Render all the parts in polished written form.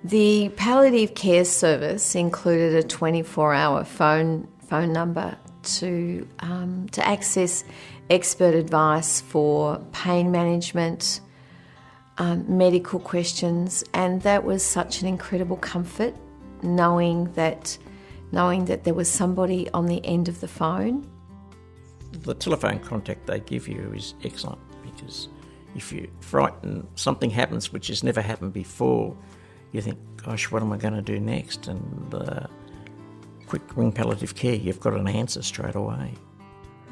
The palliative care service included a 24-hour phone number to access expert advice for pain management, medical questions, and that was such an incredible comfort, knowing that there was somebody on the end of the phone. The telephone contact they give you is excellent, because if you're frightened, something happens which has never happened before, you think, gosh, what am I going to do next? And quick ring palliative care, you've got an answer straight away.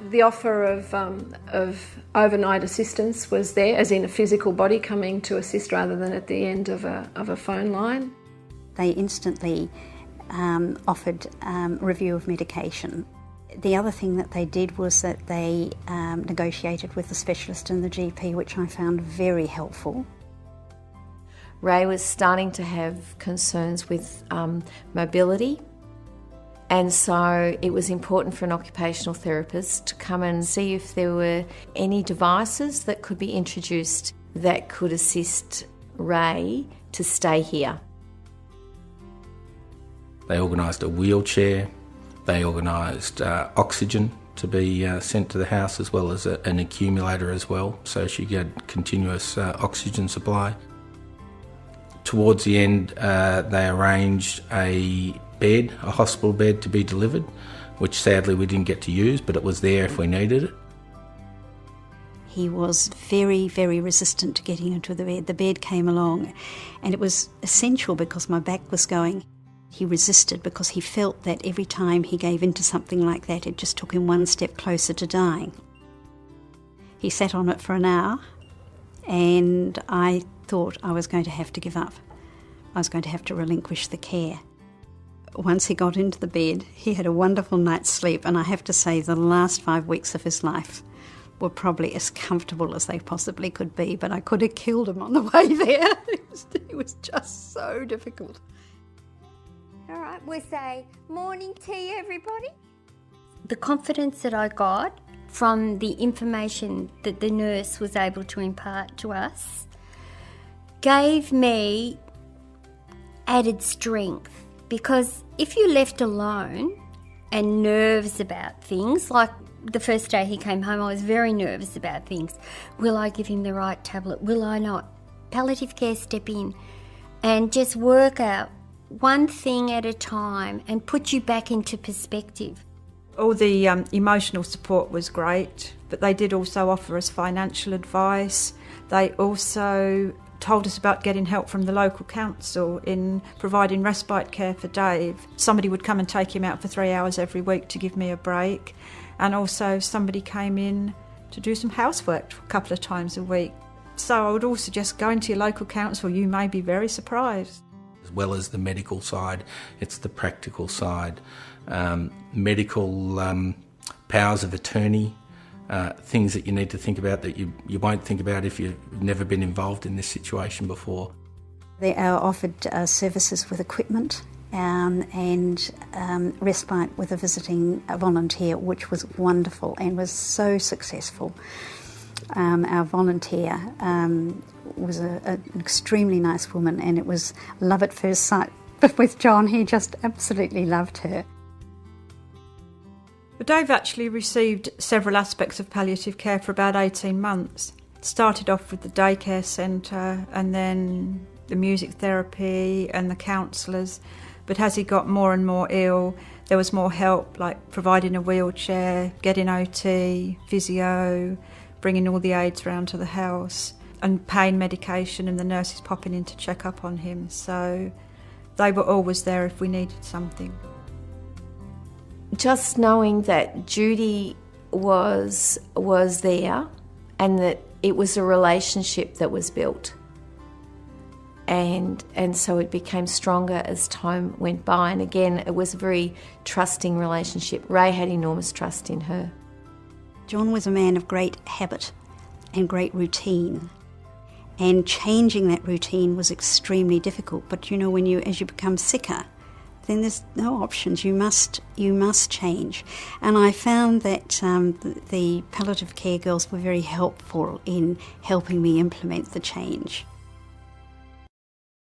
The offer of overnight assistance was there, as in a physical body coming to assist rather than at the end of a phone line. They instantly offered review of medication. The other thing that they did was that they negotiated with the specialist and the GP, which I found very helpful. Ray was starting to have concerns with mobility, and so it was important for an occupational therapist to come and see if there were any devices that could be introduced that could assist Ray to stay here. They organised a wheelchair, they organised oxygen to be sent to the house, as well as an accumulator as well, so she had continuous oxygen supply. Towards the end, they arranged a hospital bed to be delivered, which sadly we didn't get to use, but it was there if we needed it. He was very, very resistant to getting into the bed. The bed came along, and it was essential because my back was going. He resisted because he felt that every time he gave into something like that, it just took him one step closer to dying. He sat on it for an hour, and I thought I was going to have to give up. I was going to have to relinquish the care. Once he got into the bed, he had a wonderful night's sleep, and I have to say the last 5 weeks of his life were probably as comfortable as they possibly could be, but I could have killed him on the way there. It was just so difficult. All right, we'll say morning tea, everybody. The confidence that I got from the information that the nurse was able to impart to us gave me added strength, because if you're left alone and nerves about things, like the first day he came home, I was very nervous about things. Will I give him the right tablet? Will I not? Palliative care step in and just work out one thing at a time and put you back into perspective. All the emotional support was great, but they did also offer us financial advice. They also told us about getting help from the local council in providing respite care for Dave. Somebody would come and take him out for 3 hours every week to give me a break, and also somebody came in to do some housework a couple of times a week. So I would also suggest going to your local council. You may be very surprised. As well as the medical side, it's the practical side. Medical powers of attorney, things that you need to think about that you won't think about if you've never been involved in this situation before. They are offered services with equipment and respite with a visiting volunteer, which was wonderful and was so successful. Our volunteer was an extremely nice woman, and it was love at first sight. But with John, he just absolutely loved her. But Dave actually received several aspects of palliative care for about 18 months. Started off with the daycare centre, and then the music therapy and the counsellors. But as he got more and more ill, there was more help, like providing a wheelchair, getting OT, physio, bringing all the aides round to the house, and pain medication, and the nurses popping in to check up on him. So they were always there if we needed something. Just knowing that Judy was there, and that it was a relationship that was built. And so it became stronger as time went by. And again, it was a very trusting relationship. Ray had enormous trust in her. John was a man of great habit and great routine. And changing that routine was extremely difficult. But you know, as you become sicker, then there's no options. You must change. And I found that the palliative care girls were very helpful in helping me implement the change.